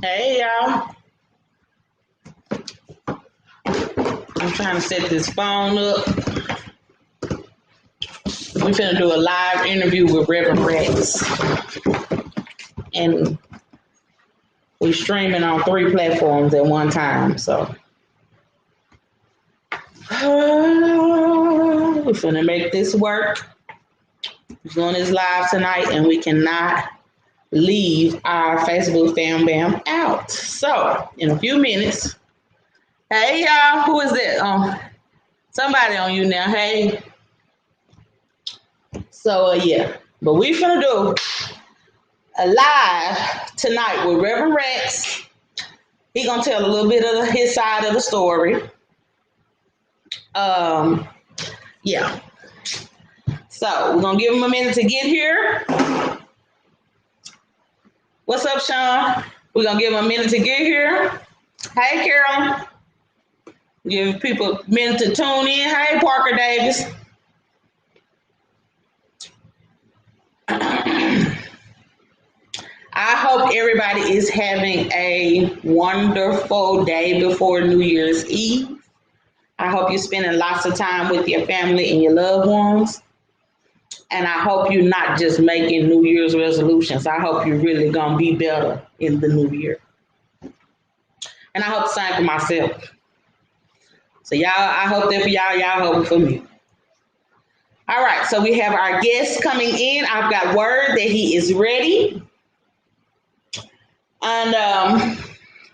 Hey y'all, I'm trying to set this phone up. We're finna do a live interview with Reverend RACKS. And we're streaming on 3 platforms at one time, so. We're finna make this work. We're doing this live tonight and we cannot leave our Facebook fam bam out. So, in a few minutes, hey y'all, who is that? Somebody on you now, hey. So yeah, but we finna do a live tonight with Reverend RACKS. He gonna tell a little bit of his side of the story. Yeah. So we're gonna give him a minute to get here. What's up, Sean? We're gonna give him a minute to get here. Hey, Carolyn. Give people a minute to tune in. Hey, Parker Davis. I hope everybody is having a wonderful day before New Year's Eve. I hope you're spending lots of time with your family and your loved ones. And I hope you're not just making New Year's resolutions. I hope you're really going to be better in the new year. And I hope the same for myself. So y'all, I hope that for y'all, y'all hope for me. All right, so we have our guest coming in. I've got word that he is ready. And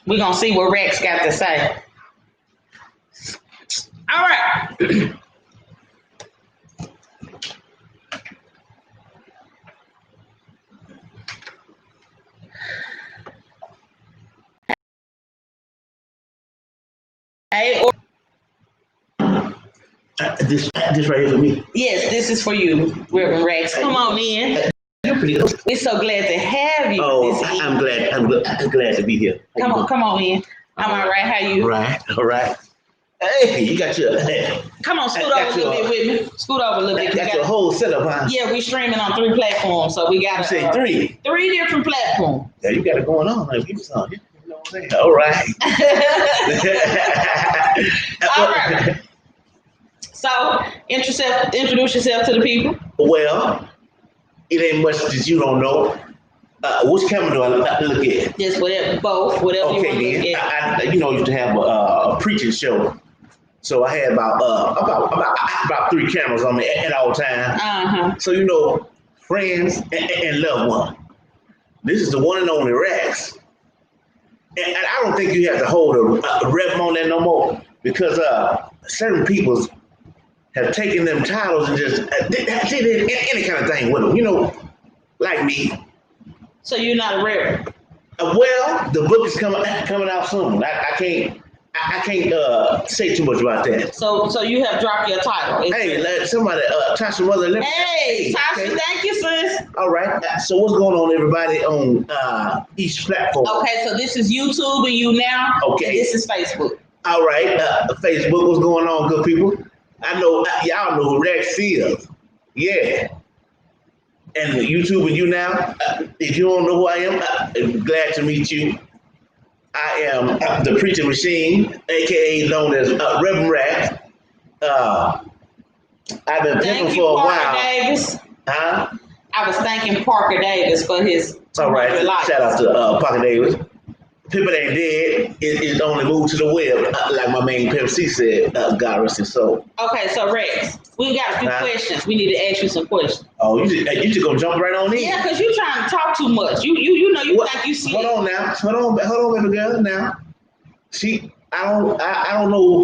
we're going to see what RACKS got to say. All right. Hey, this right here for me. Yes, this is for you, Reverend RACKS. Come on in. We're so glad to have you. Oh, I'm glad. I'm glad to be here. Come on in. I'm all right. How you? All right. Hey, you got your. Come on, scoot over a little bit with me. Scoot over a little bit. Got your whole setup, huh? Yeah, we streaming on 3 platforms, so we got to say 3. 3 different platforms. Yeah, you got it going on. Like, you know what I'm saying? All right. All right. So, introduce yourself to the people. Well, it ain't much that you don't know. Which camera do I look at? Just whatever, both, whatever you want to look at. I used to have a preaching show. So I had about 3 cameras on me at all times. So, friends and loved ones. This is the one and only RACKS. And I don't think you have to hold a rep on that no more, because certain people have taken them titles and just did any kind of thing with them, like me. So you're not a rep? Well, the book is coming out soon. I can't say too much about that. So you have dropped your title. Hey, let somebody, Tasha Mother. Hey, Tasha, thank you, sis. All right. So what's going on, everybody, on each platform? Okay, so this is YouTube and you now. Okay. And this is Facebook. All right. Facebook, what's going on, good people? I know y'all know who RACKS is. Yeah. And YouTube and you now. If you don't know who I am, I'm glad to meet you. I am the preaching machine, aka known as Reverend RACKS. I've been pimping for a while. Davis. Huh? I was thanking Parker Davis for his. All right. Shout out to Parker Davis. People ain't dead. It only moved to the web, like my main Pimp C said. God rest his soul. Okay, so RACKS, we got a few questions. We need to ask you some questions. Oh, you just gonna jump right on in? Yeah, because you're trying to talk too much. You think you see. Hold on now. Hold on, baby girl. Now, I don't know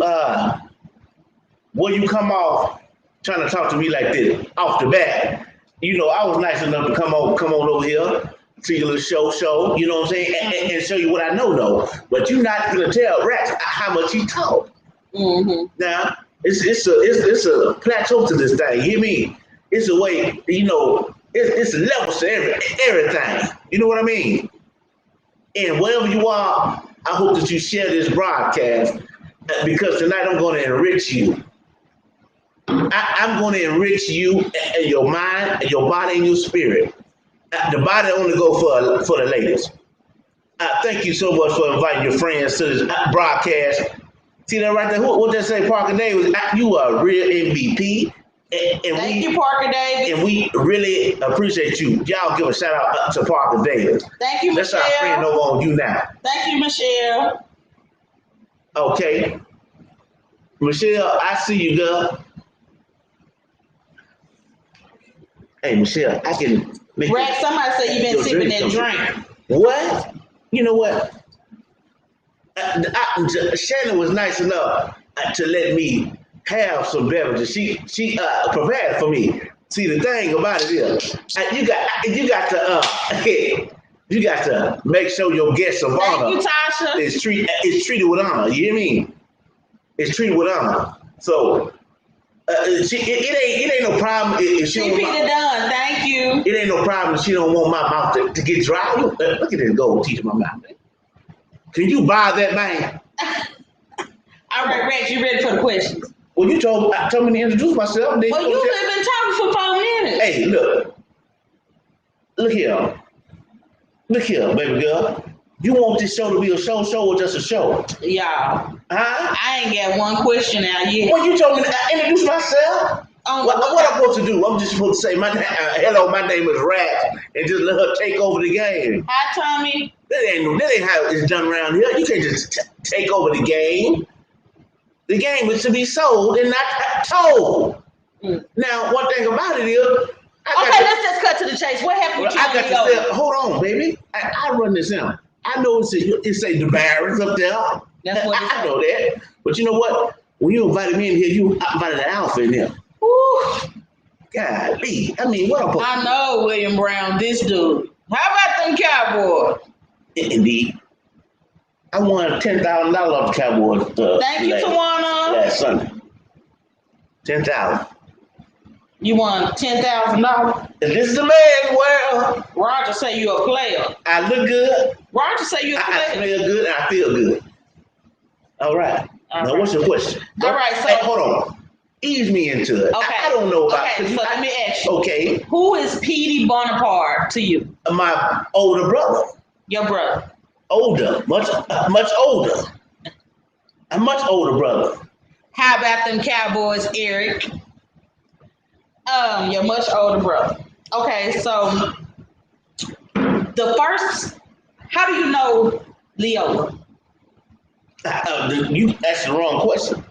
where you come off trying to talk to me like this off the bat. I was nice enough to come on over here to your little show, you know what I'm saying, and show you what I know, though. But you're not gonna tell RACKS how much he talk. Mm-hmm. Now, it's a plateau to this thing. You hear me? It's a way, it's a level to everything. You know what I mean? And wherever you are, I hope that you share this broadcast, because tonight I'm going to enrich you. I'm going to enrich you and your mind, your body, and your spirit. The body only go for the ladies. Thank you so much for inviting your friends to this broadcast. See that right there? What they say, Parker Davis? You are a real MVP. Thank you, Parker Davis. And we really appreciate you. Y'all give a shout out to Parker Davis. Thank you, That's Michelle. our friend over on you now. Thank you, Michelle. Okay. Michelle, I see you, girl. Hey, Michelle, I can make Rack, somebody said you've been sipping that drink. What? You know what? Shannon was nice enough to let me have some beverages. She provided for me. See, the thing about it is, you got to make sure your guests of honor is treated with honor. You hear me? It's treated with honor. So it ain't no problem if she don't want done. Thank you. It ain't no problem if she don't want my mouth to get dry. Look at this gold teeth in my mouth. Can you buy that, man? All right, Rex, you ready for the questions? Well, you told me to introduce myself. Well, you've been talking for 4 minutes. Hey, look here, baby girl. You want this show to be a show or just a show? Yeah. Huh? I ain't got one question out yet. Well, you told me to introduce myself. What I'm supposed to do? I'm just supposed to say, hello, my name is RACKS, and just let her take over the game. Hi, Tommy. That ain't how it's done around here. You can't just take over the game. The game is to be sold and not told. Now, one thing about it is, let's just cut to the chase. What happened with you? Hold on, baby. I run this in. I know it's a DeBarris up there. That's what I know that. But you know what? When you invited me in here, you invited the alpha in here. Woo. Golly. I mean, what I know, William Brown, this dude. How about them Cowboys? Indeed. I won $10,000 off the Cowboys. Thank you, Tawana. Last Sunday. $10,000. You won $10,000. This is the man's world. Roger say you a player. I look good. Roger say you a player. I smell good and I feel good. All right. Now, what's your question? All right, so hold on. Ease me into it. Okay. I don't know about. Okay, so let me ask you. Okay. Who is Petey Bonaparte to you? My older brother. Your brother. Older, much older. A much older brother. How about them Cowboys, Eric? Your much older brother. Okay, so how do you know Leola? You asked the wrong question.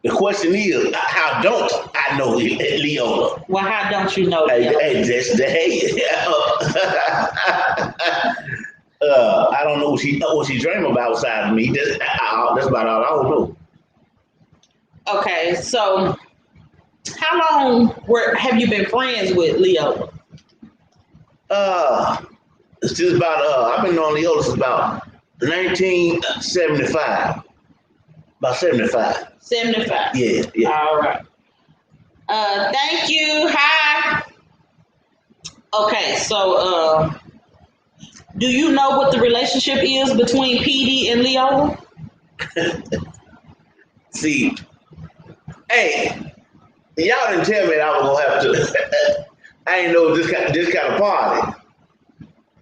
The question is, how don't I know Leola? Well, how don't you know Leola? I don't know what she dream about outside of me. That's about all I don't know. Okay, so how long have you been friends with Leola? It's just about I've been knowing Leola since about 1975. About 75. 75. Yeah. All right. Thank you. Hi. Okay, so do you know what the relationship is between Petey and Leola? See, hey, y'all didn't tell me that I was gonna have to. I ain't know this kind of party.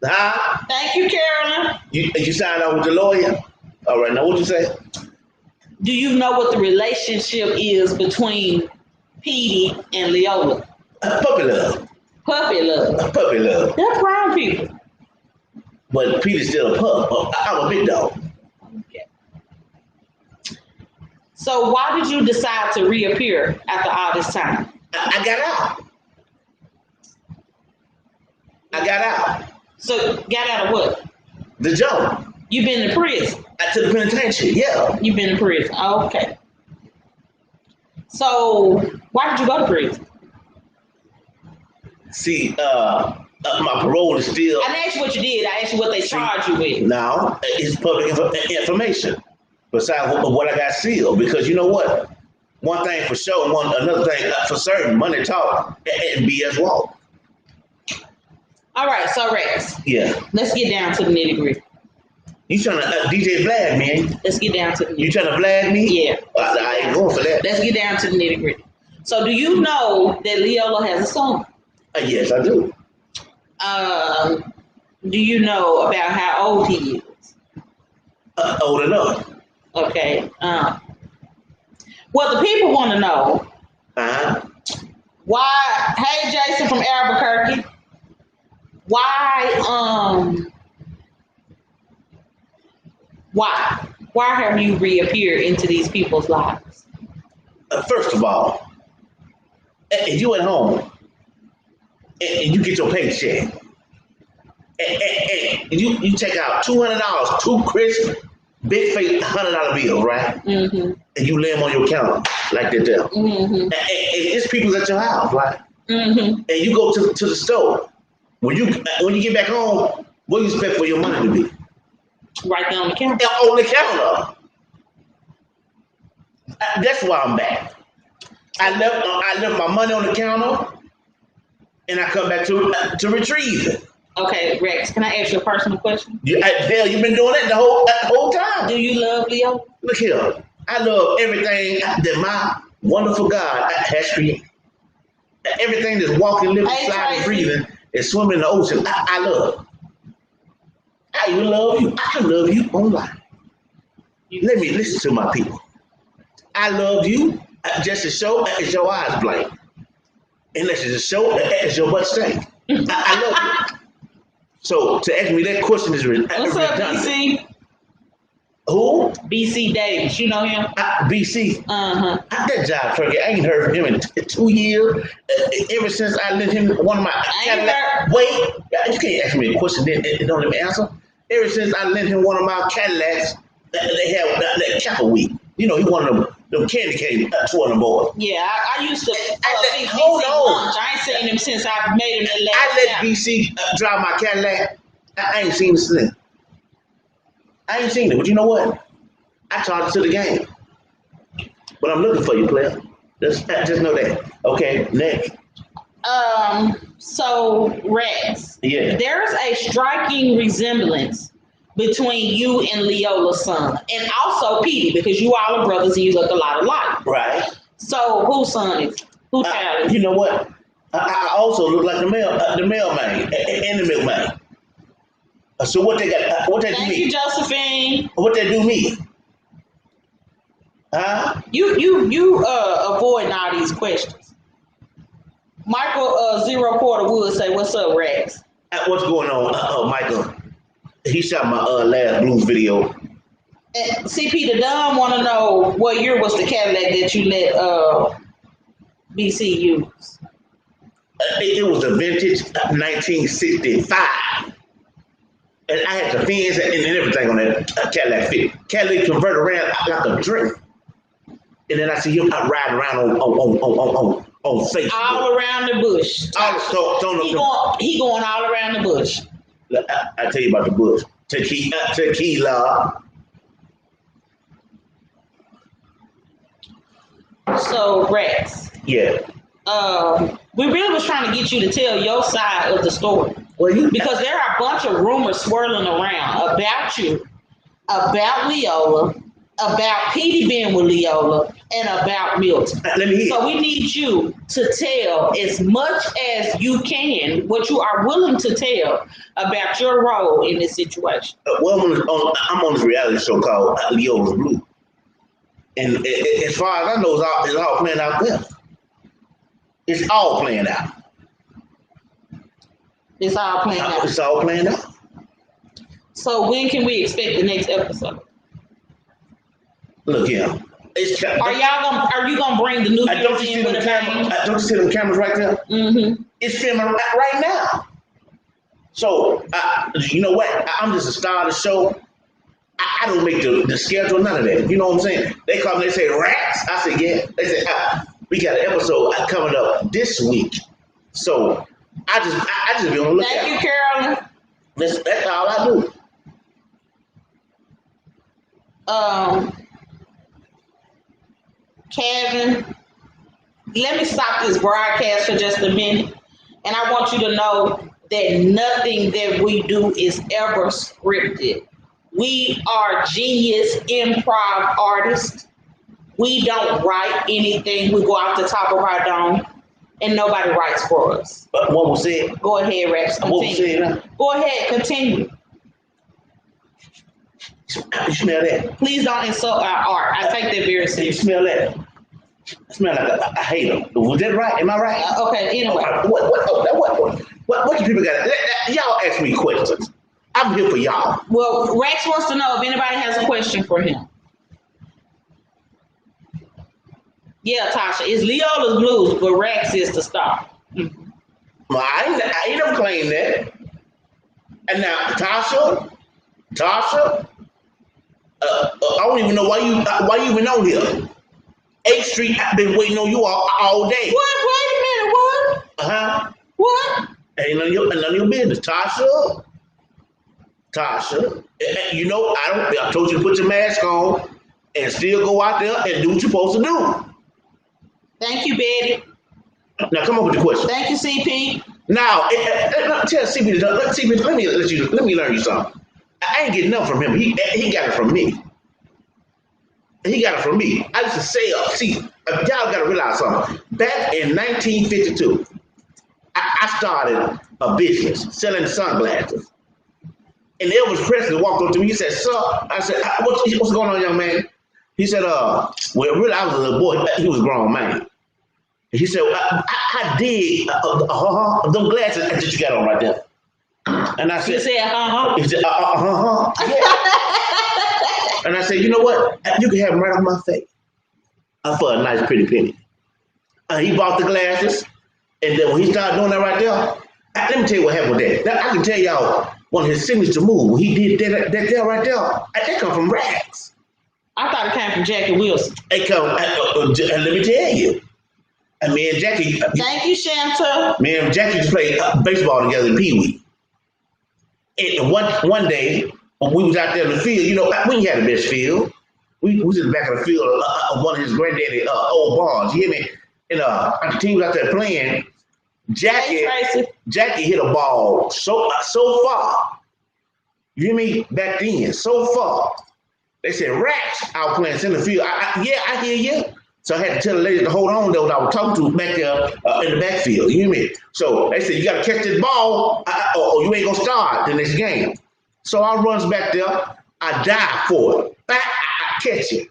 Huh? Thank you, Carolyn. You signed up with the lawyer? All right, now what you say? Do you know what the relationship is between Petey and Leola? Puppy love. Puppy love. Puppy love. They're brown people. But Petey's still a pup. I'm a big dog. Okay. So why did you decide to reappear after all this time? I got out. So got out of what? The job. You've been in prison. To the penitentiary, yeah. You've been in prison. Oh, okay. So why did you go to prison? See, my parole is still. I didn't ask you what you did. I asked you what they charged you with. Now, it's public information. Besides what I got sealed, because you know what? One thing for sure, another thing for certain. Money talk and BS walk. All right, so Rex. Yeah. Let's get down to the nitty gritty. You trying to DJ Vlad me, ain't you? Let's get down to the nitty gritty. You trying to Vlad me? Yeah. I ain't going for that. Let's get down to the nitty gritty. So do you know that Leola has a son? Yes, I do. Do you know about how old he is? Old enough. Okay. Well, the people want to know why. Hey, Jason from Albuquerque. Why? Why have you reappeared into these people's lives? First of all, if you at home and you get your paycheck and you take out $200, two crisp, big fake $100 bills, right? Mm-hmm. And you lay them on your counter like that there. Mm-hmm. And it's people's at your house, right? Mm-hmm. And you go to the store. When you get back home, what do you expect for your money to be? Right there on the counter. On the counter. That's why I'm back. I left my money on the counter, and I come back to retrieve it. Okay, Rex, can I ask you a personal question? Hell, you've been doing that the whole time. Do you love Leo? Look here. I love everything that my wonderful God has created. Everything that's walking, living, sliding, breathing, and swimming in the ocean, I love. I even love you. I love you online. Let me listen to my people. I love you just as show as your eyes blank. And that's just show as your butt stank. I love you. So to ask me that question is what's up, BC? Who? BC Davis. You know him? BC. Uh-huh. That job turkey. I ain't heard from him in 2 years. Ever since I lent him one of my Cadillacs. Wait, you can't ask me a question then don't let me answer. Ever since I lent him one of my Cadillacs, they have that Chapel Week. You know, he wanted them candy cane touring board. Yeah, I used to hold on. Lunch. I ain't seen him since I made him the last I let BC drive my Cadillac. I ain't seen it since. I ain't seen it, but you know what? I charged it to the game. But I'm looking for you, player. Just know that. Okay, next. So Rex. Yeah. There's a striking resemblance between you and Leola's son, and also Petey, because you all are brothers and you look a lot alike. Right. So whose son is? Whose child is? You know what? I also look like the mailman and the milkman. So what they got? What they do me? Thank you, Josephine. What they do me? Huh? You avoiding all these questions. Michael Zero Quarter Wood say, "What's up, Rex?" What's going on, Michael? He shot my last blues video. And CP the Don want to know what year was the Cadillac that you let BC use? It was a vintage 1965. And I had the fins and everything on that Cadillac fit. Cadillac converted around like a dream. And then I see him riding around on Facebook. All around the bush. He going all around the bush. I tell you about the bush. Tequila. So Rex. Yeah. We really was trying to get you to tell your side of the story. Because there are a bunch of rumors swirling around about you, about Leola, about Petey being with Leola, and about Milton. Let me hear. So we need you to tell as much as you can, what you are willing to tell about your role in this situation. Well, I'm on this reality show called Leola's Blue. And as far as I know, it's all playing out there. It's all playing out. It's all playing out. It's all playing out. So when can we expect the next episode? Look here. Are you gonna bring the new don't you see them cameras? Don't you see them cameras right there? Mm-hmm. It's filming right now. So you know what? I'm just a star of the show. I don't make the schedule, none of that. You know what I'm saying? They call me, they say RACKS. I say yeah. They say we got an episode coming up this week. So I just be on the lookout. Thank you, Carolyn. That's all I do. Kevin, let me stop this broadcast for just a minute. And I want you to know that nothing that we do is ever scripted. We are genius improv artists. We don't write anything. We go off the top of our dome. and nobody writes for us. What was said? Go ahead, Rex. Continue. What was said? Go ahead, continue. You smell that? Please don't insult our art. I take that very seriously. You smell that? I smell like I hate them. Was that right? Am I right? Okay, anyway. What do people got? Y'all ask me questions. I'm here for y'all. Well, Rex wants to know if anybody has a question for him. Yeah, Tasha, it's Leola's blues, but Rex is the star. Mm-hmm. Well, I ain't never claimed that. And now, Tasha, I don't even know why you even on here. 8th Street, I've been waiting on you all day. What? Wait a minute, what? Uh-huh. What? Ain't none of your business. Tasha, you know, I told you to put your mask on and still go out there and do what you're supposed to do. Thank you, Betty. Now come up with the question. Thank you, CP. Now, tell CP, let me learn you something. I ain't getting nothing from him. He got it from me. He got it from me. I used to say, y'all got to realize something. Back in 1952, I started a business selling sunglasses. And Elvis Presley walked up to me. He said, "Sir," I said, "What's going on, young man?" He said, "Well, really, I was a little boy. He was a grown man." He said, "I dig them glasses that you got on right there." And I said, "You said, He said, yeah. And I said, "You know what? You can have them right on my face for a nice, pretty penny." He bought the glasses, and then when he started doing that right there, let me tell you what happened with that. I can tell y'all one of his signature moves. When he did that there right there, that come from RACKS. I thought it came from Jackie Wilson. It come. Let me tell you. And me and Jackie. Thank you, Shanta. Me and Jackie just played baseball together in Pee Wee. And one day when we was out there in the field, you know, we had the best field. We was in the back of the field of one of his granddaddy old barns. You hear me? And the team was out there playing. Jackie hit a ball so far. You hear me? Back then, so far. They said RACKS out playing center field. I hear you. So I had to tell the lady to hold on though. I was talking to back there in the backfield. You hear me? So they said you got to catch this ball, or you ain't gonna start the next game. So I runs back there. I dive for it. I catch it.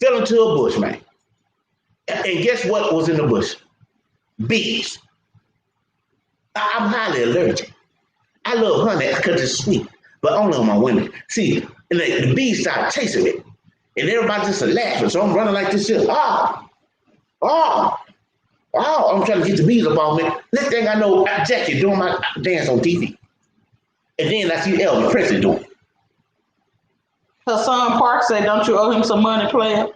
Fell into a bush, man. And guess what was in the bush? Bees. I'm highly allergic. I love honey because it's sweet, but only on my women. See, and the bees started tasting it, and everybody just laughing. So I'm running like this shit. I'm trying to get the bees up on me. Next thing I know, Jackie doing my dance on TV. And then I see Elvis Presley doing it. Her son Park said, "Don't you owe him some money, player?"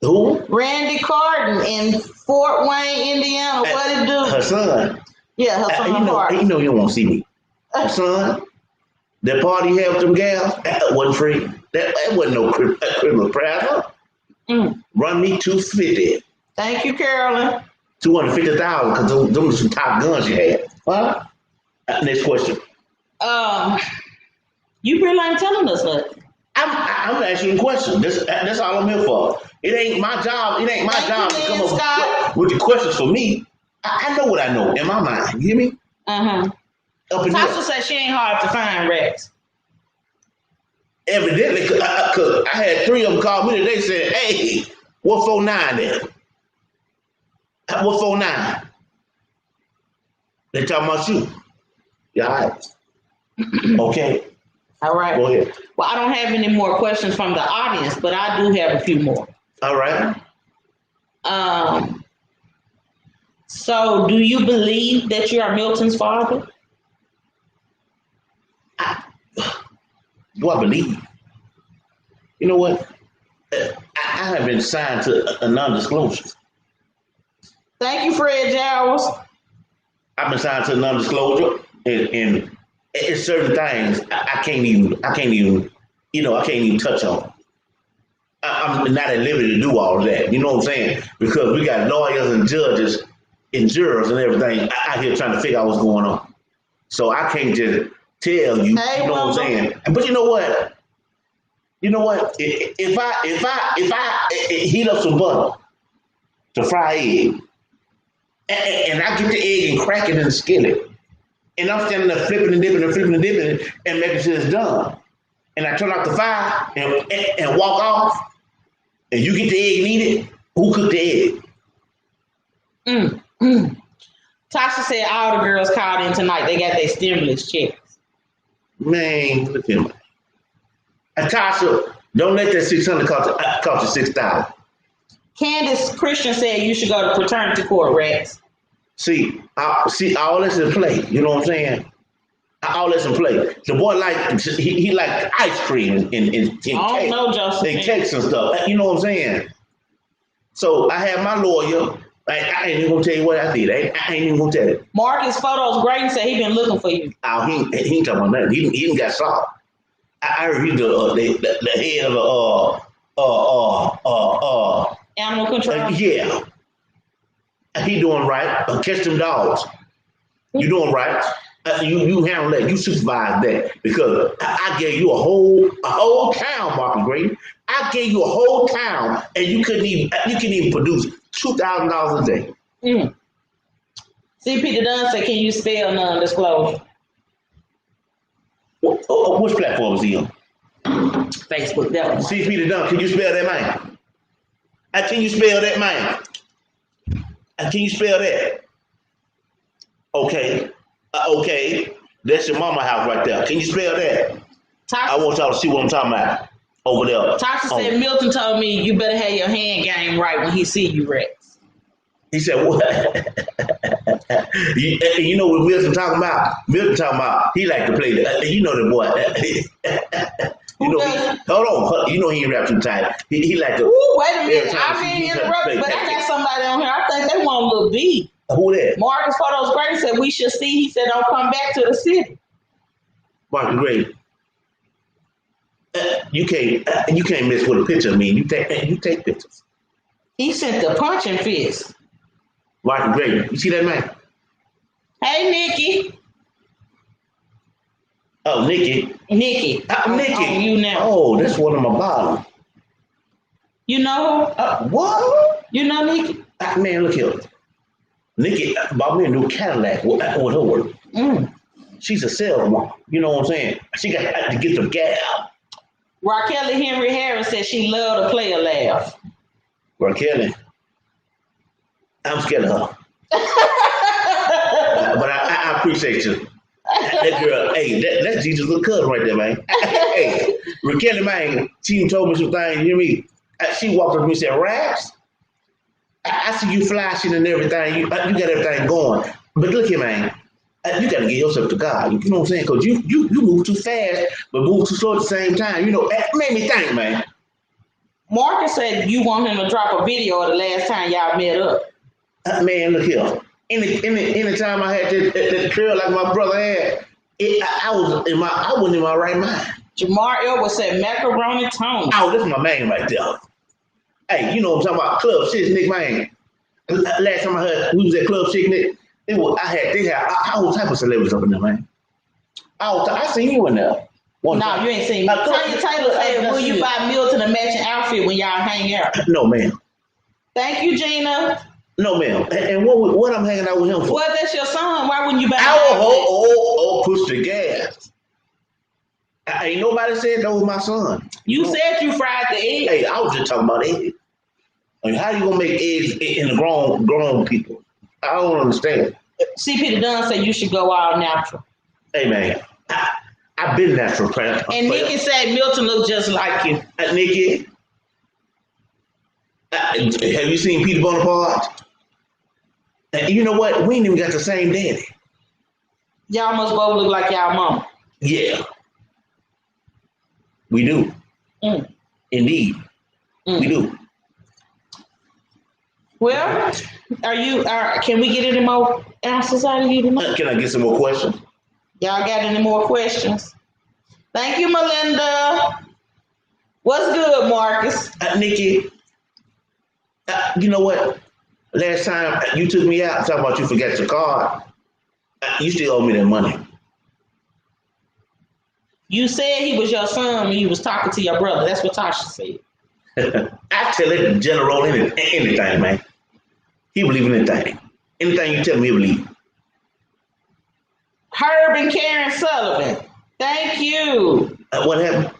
Who? Randy Carden in Fort Wayne, Indiana. What it do? Her son. Yeah, her son Park. You know you don't want to see me. Her son, that party he had with them gals, that wasn't free. That wasn't no criminal prize. Run me $250. Thank you, Carolyn. $250,000 because those were some top guns you had. Huh? Next question. You really ain't telling us nothing. I'm asking you a question. That's all I'm here for. It ain't my job. It ain't my job to come up with the questions for me. I know what I know in my mind. You hear me? Tasha said she ain't hard to find, Rex. Evidently, cause I had 3 of them call me today saying, "Hey, what 49 there? What 49?" They talking about you. Yeah, all right. Okay. All right. Go ahead. Well, I don't have any more questions from the audience, but I do have a few more. All right. So do you believe that you are Milton's father? Do I believe? You know what? I have been signed to a non-disclosure. Thank you, Fred Jowers. I've been signed to a non-disclosure, and it's certain things I can't even touch on. I'm not at liberty to do all of that. You know what I'm saying? Because we got lawyers and judges and jurors and everything out here trying to figure out what's going on. So I can't just tell you. Hey, you know what I'm saying? But you know what? If I heat up some butter to fry egg, And I get the egg and crack it in the skillet. And I'm standing there flipping and dipping and making sure it's done. And I turn off the fire and walk off. And you get the egg and eat it. Who cooked the egg? Tasha said all the girls called in tonight. They got their stimulus checks. Man, look at me. And Tasha, don't let that 600 cost you 6,000. Candace Christian said you should go to fraternity court, Rex. See, all this in play. You know what I'm saying? All this in play. The boy he like ice cream and I don't know, Joseph. And cakes and stuff. You know what I'm saying? So I had my lawyer. I ain't even gonna tell you what I did. I ain't even gonna tell you. Marcus Photos Grayson said he been looking for you. Oh, he ain't talking about nothing. He didn't got shot. I heard he's the head of animal control. Yeah. He doing right. Catch them dogs. You doing right. You handle that. You supervise that because I gave you a whole town, Marcus Grady. I gave you a whole town, and you couldn't even produce $2,000 a day. CP Dunn said, "Can you spell non-disclosure?" Which platform is he on? Facebook. That one. CP Dunn, can you spell that, man? Can you spell that, man? Can you spell that? Okay. Okay. That's your mama house right there. Can you spell that? I want y'all to see what I'm talking about over there. Tasha said Milton told me you better have your hand game right when he see you, Rex. He said, what? You know what Milton talking about? Milton talking about he like to play you know the boy. Hold on. You know he ain't rap too tight. He like to. Ooh, wait a minute. I mean interrupted, but I got somebody on here. I think they want a little beat. Who that? Marcus Photos Gray said we should see. He said don't come back to the city. Marcus Gray. You can't miss with a picture of me. You take pictures. He sent the punching fist. Marcus Gray. You see that man? Hey Nikki. Oh, Nikki. Nikki. Nikki. You now. Oh, that's one of my bottles. You know what? You know Nikki? Man, look here. Nikki bought me a new Cadillac with her work. She's a saleswoman. You know what I'm saying? She got to get the gas out. Raquel Henry Harris said she loved to play a laugh. Raquel, I'm scared of her. But I appreciate you. That girl, hey, that's Jesus' little cousin right there, man. Hey, Raquel, man, she told me some things, you hear me? She walked up to me and said, "RACKS, I see you flashing and everything. You got everything going. But look here, man. You got to get yourself to God. You know what I'm saying? Because you move too fast, but move too slow at the same time. You know, that made me think, man." Marcus said you want him to drop a video of the last time y'all met up. Man, look here. Any time I had that curl like my brother had, I wasn't in my right mind. Jamar Elwood said macaroni Tony. Oh, that's my man right there. Hey, you know what I'm talking about? Club Six, Nick, man. Last time I heard we was at Club Six, Nick, they had all type of celebrities up in there, man. I seen you in there. No, you ain't seen me. Tanya Taylor said, "Will you buy Milton a matching outfit when y'all hang out?" No, ma'am. Thank you, Gina. No, ma'am. And what I'm hanging out with him for? Well, that's your son. Why wouldn't you buy? Push the gas. Ain't nobody said that was my son. You said you fried the egg. Hey, I was just talking about eggs. I mean, how you gonna make eggs in the grown people? I don't understand. CP Dunn said you should go all natural. Hey, man. I've been natural, player. And Nikki said Milton looked just like you. Nikki, have you seen Peter Bonaparte? You know what? We ain't even got the same daddy. Y'all must both look like y'all mama. Yeah. We do. Indeed. We do. Well, can we get any more answers out of you tonight? Can I get some more questions? Y'all got any more questions? Thank you, Melinda. What's good, Marcus? Nikki, you know what? Last time you took me out, talking about you forgot your card, you still owe me that money. You said he was your son when you was talking to your brother. That's what Tasha said. I tell it general anything, man. He believe in anything. Anything you tell me, he'll believe. Herb and Karen Sullivan. Thank you. What happened?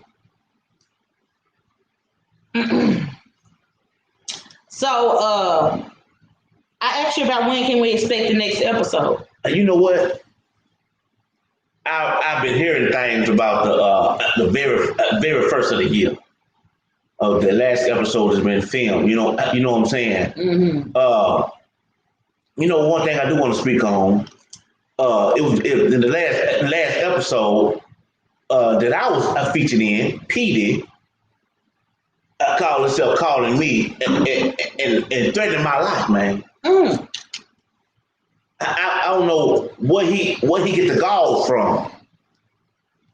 So, I asked you about when can we expect the next episode. You know what? I've been hearing things about the very first of the year. The last episode has been filmed. You know what I'm saying? Mm-hmm. One thing I do want to speak on. It in the last episode that I was featured in, Petey called himself calling me and threatening my life, man. Mm. I don't know what he get the gall from.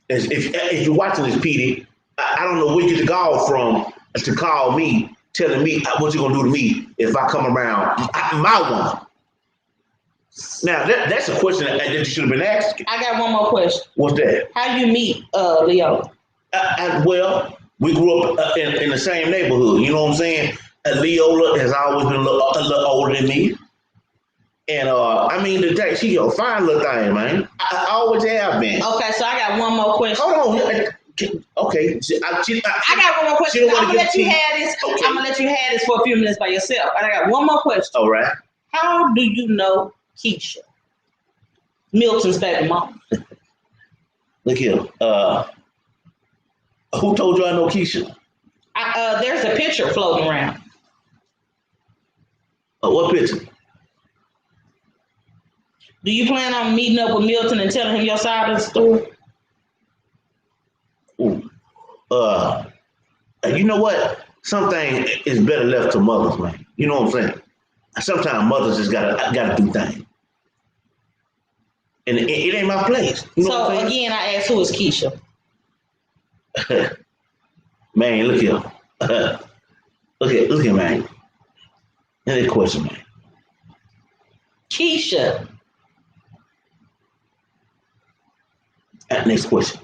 If you're watching this, Petey, I don't know where you get the gall from to call me, telling me what you gonna do to me if I come around my woman. Now that's a question that you should have been asking. I got one more question. What's that? How you meet Leo? Well, we grew up in the same neighborhood. You know what I'm saying? Leola has always been a little older than me. And I mean, today she a fine little thing, man. I always have been. Okay, so I got one more question. Hold on. Okay. I got one more question. I'm gonna let you have this. Okay. I'm gonna let you have this for a few minutes by yourself. But I got one more question. All right. How do you know Keisha, Milton's baby mom? Look here. Who told you I know Keisha? There's a picture floating around. What picture? Do you plan on meeting up with Milton and telling him your side of the story? Ooh. You know what? Something is better left to mothers, man. You know what I'm saying? Sometimes mothers just gotta do things. And it ain't my place. You know so again, I asked, who is Keisha? Man, look here. Look here, man. Any question, man. Keisha. Next question.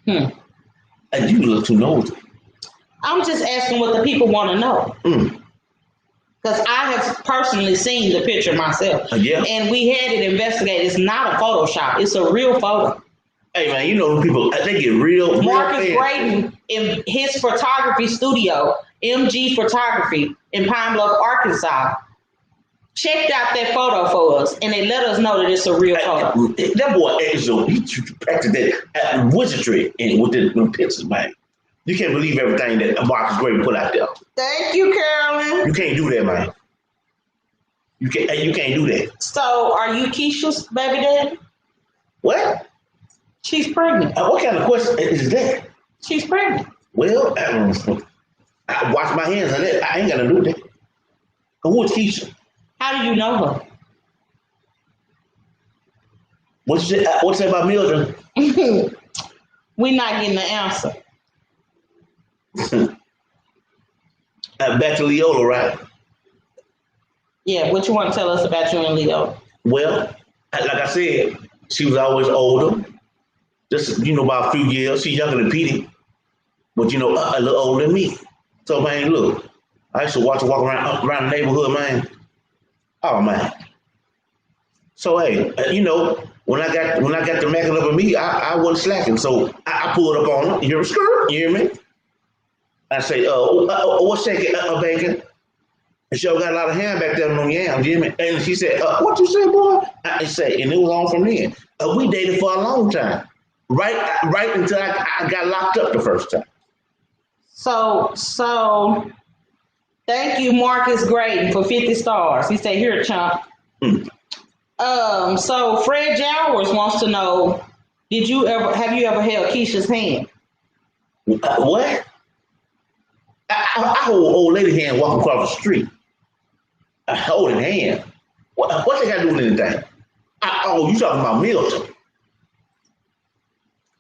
You look too nosy. I'm just asking what the people want to know. Because I have personally seen the picture myself. Yeah. And we had it investigated. It's not a Photoshop. It's a real photo. Hey, man, you know people, they get real. Marcus Graydon in his photography studio, MG Photography in Pine Bluff, Arkansas, checked out that photo for us, and they let us know that it's a real photo. That boy, he practiced that wizardry with the pictures, man. You can't believe everything that Marcus Graydon put out there. Thank you, Carolyn. You can't do that, man. You can't do that. So, are you Keisha's baby daddy? What? She's pregnant. What kind of question is that? She's pregnant. Well, I wash my hands on that. I ain't gonna do that. Who is Keisha? How do you know her? What's that about Mildred? We're not getting the answer. Back to Leola, right? Yeah, what you want to tell us about you and Leo? Well, like I said, she was always older. Just, about a few years. She's younger than Petey, but, a little older than me. So, man, look, I used to watch her walk around the neighborhood, man. Oh, man. So, hey, when I got the macking up of me, I wasn't slacking. So, I pulled up on her. You hear me, skirt? You hear me? I say, what's shaking, bacon? And she got a lot of hand back there on yams, you hear me? And she said, what you say, boy? I say, and it was on from then. We dated for a long time. Right until I got locked up the first time. So thank you, Marcus Graydon, for 50 stars. He said, here, chump. So Fred Jowers wants to know, have you ever held Keisha's hand? What? I hold old lady hand walking across the street. I hold her hand. What they got to do with anything? You talking about Milton?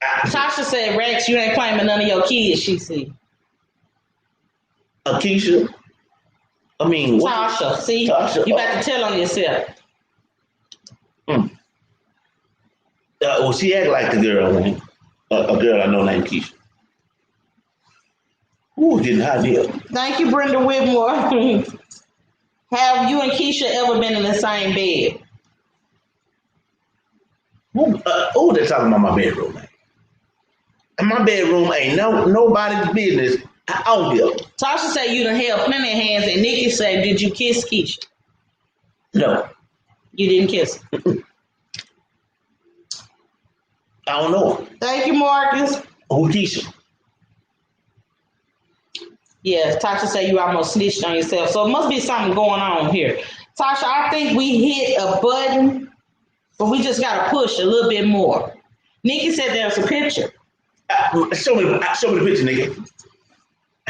Tasha said, Rex, you ain't claiming none of your kids, she said. Keisha? I mean, what? Tasha, see? Tasha, you about to tell on yourself. Well, she act like the girl, man. A girl I know named Keisha. Ooh, getting hot here. Thank you, Brenda Whitmore. Have you and Keisha ever been in the same bed? Who they talking about my bedroom, man? And my bedroom ain't nobody's business. I don't give. Tasha said you done held plenty of hands, and Nikki said, did you kiss Keisha? No. You didn't kiss her. I don't know. Thank you, Marcus. Who Keisha? Yes, Tasha said you almost snitched on yourself. So it must be something going on here. Tasha, I think we hit a button, but we just got to push a little bit more. Nikki said there's a picture. Show me the picture, nigga.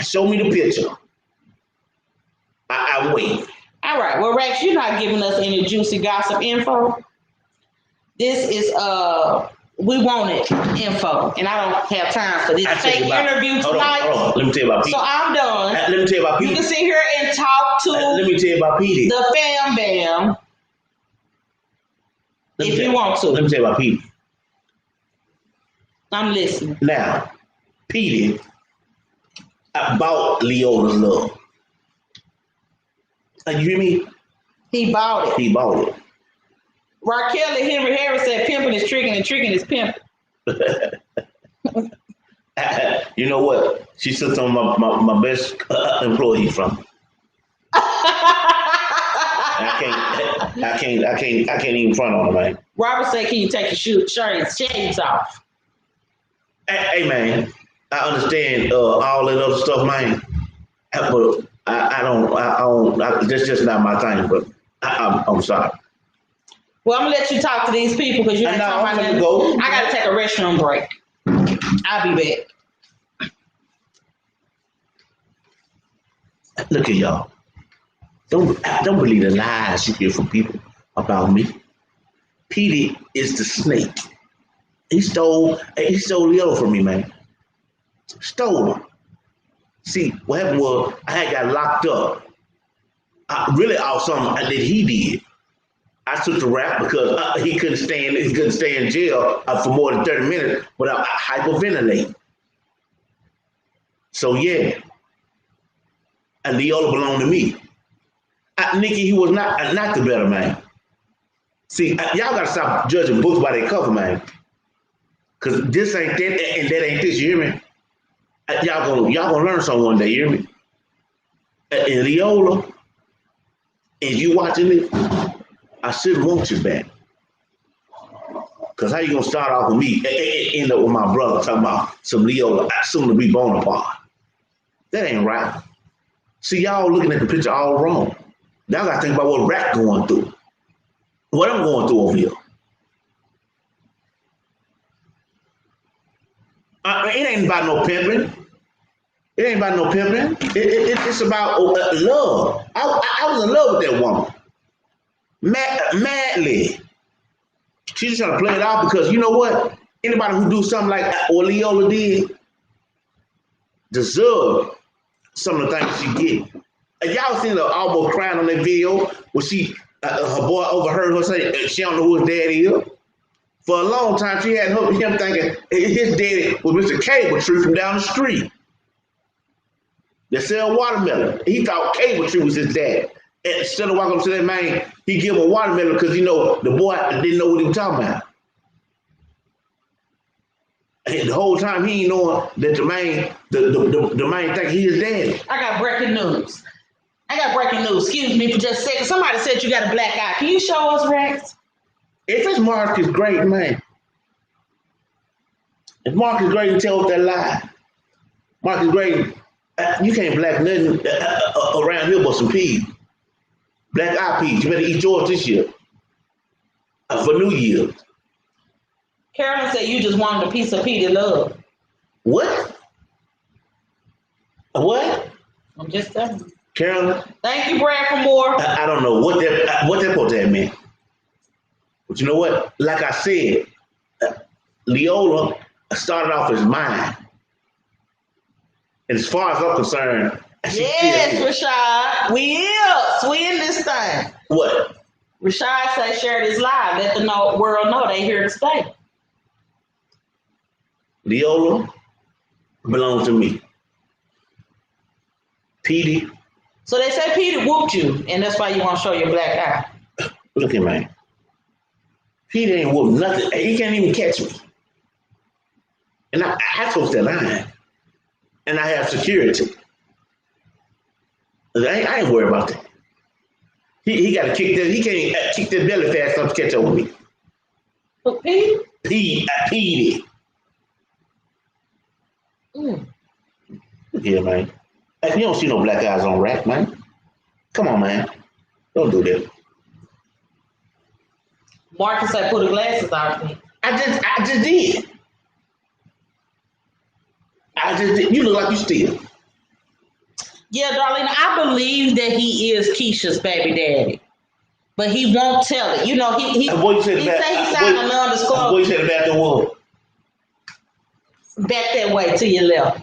Show me the picture. I wait. All right. Well, Rex, you're not giving us any juicy gossip info. This is we wanted info, and I don't have time for this fake interview tonight. Hold on. Let me tell you about Pete. So I'm done. Let me tell you about Pete. You can sit here and talk to let me tell you about Pete. The fam bam if you want to. Let me tell you about Pete. I'm listening. Now, Petey bought Leola's love. You hear me? He bought it. He bought it. Raquel and Henry Harris said pimping is tricking and tricking is pimping. You know what? She sits on my best employee from. I can't even front on her, man. Robert said, can you take your shirt and shades off? Hey man, I understand all that other stuff, man. But I don't. That's just not my thing. But I'm sorry. Well, I'm gonna let you talk to these people because you ain't talking about nothing. I gotta take a restroom break. I'll be back. Look at y'all. Don't believe the lies you hear from people about me. Petey is the snake. He stole Leo from me, man. Stole him. See, what happened was I had got locked up. Really off something that he did. I took the rap because he couldn't stay in jail for more than 30 minutes without hyperventilating. So yeah. And Leola belonged to me. Nikki, he was not the better man. See, y'all gotta stop judging books by their cover, man. Cause this ain't that and that ain't this, you hear me? Y'all gonna learn something one day, you hear me? And Leola, if you watching it, I should want you back. Cause how you gonna start off with me, end up with my brother talking about some Leola soon to be Bonaparte? That ain't right. See, y'all looking at the picture all wrong. Y'all gotta think about what RACKS going through. What I'm going through over here. It ain't about no pimping. It ain't about no pimping. It's about love. I was in love with that woman. Madly. She's just trying to play it out because you know what? Anybody who do something like what Leola did deserve some of the things she get. And y'all seen her almost crying on that video where her boy overheard her say she don't know who his daddy is. For a long time, she had him thinking his daddy was Mr. Cable Tree from down the street. They sell watermelon. He thought Cable Tree was his dad. And instead of walking up to that man, he give him a watermelon because the boy didn't know what he was talking about. And the whole time he ain't knowing that the man think he his daddy. I got breaking news. Excuse me for just a second. Somebody said you got a black eye. Can you show us, Rex? If it's Marcus Great, man. If Marcus Great tell us that lie, Marcus Great, you can't black nothing around here but some peas. Black eye peas. You better eat yours this year. For New Year's. Carolyn said you just wanted a piece of Petey love. What? What? I'm just telling you. Carolyn? Thank you, Brad, for more. I don't know what that supposed to mean. But you know what? Like I said, Leola started off as mine. And as far as I'm concerned, yes, Rashad. We in this thing. What? Rashad said share this live. Let the world know they here to stay. Leola belongs to me. Petey So they say Peter whooped you, and that's why you want to show your black eye. Look at me. Peter ain't whooped nothing. He can't even catch me. And I told that line. And I have security. I ain't worried about that. He got to kick that. He can't kick that belly fast enough to catch up with me. But Pete? Petey. Yeah, man. You don't see no black eyes on rack, man. Come on, man. Don't do that. Marcus said put the glasses on me. I just did. You look like you steal. Yeah, Darlene, I believe that he is Keisha's baby daddy. But he won't tell it. You know, he said he signed a non-disclosure. What you said about the woman? Back that way to your left.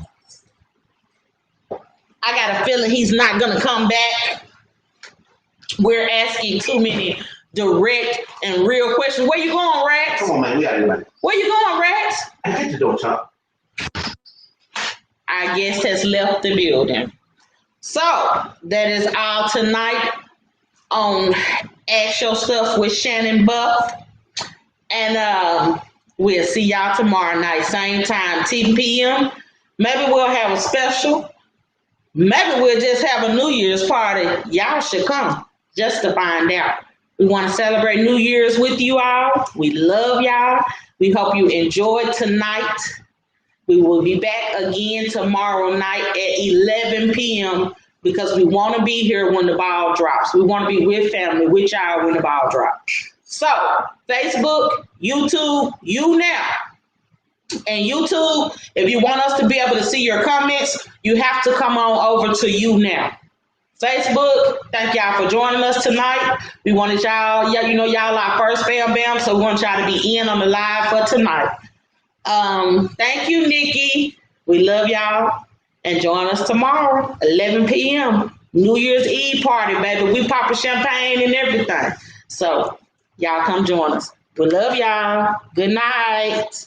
I got a feeling he's not going to come back. We're asking too many direct and real questions. Where you going, Rax? Come on, man. We got it, man. Where you going, Rax? I get the door, Chop. Our guest has left the building. So, that is all tonight on Ask Your Stuff with Shannon Buff. And we'll see y'all tomorrow night, same time, 10 p.m. Maybe we'll have a special. Maybe we'll just have a New Year's party. Y'all should come just to find out. We want to celebrate New Year's with you all. We love y'all. We hope you enjoyed tonight. We will be back again tomorrow night at 11 p.m. because we want to be here when the ball drops. We want to be with family, with y'all when the ball drops. So, Facebook, YouTube, you now. And YouTube, if you want us to be able to see your comments, you have to come on over to you now. Facebook, thank y'all for joining us tonight. We wanted y'all, y'all our first Bam Bam, so we want y'all to be in on the live for tonight. Thank you, Nikki. We love y'all. And join us tomorrow, 11 p.m. New Year's Eve party, baby. We popping champagne and everything. So, y'all come join us. We love y'all. Good night.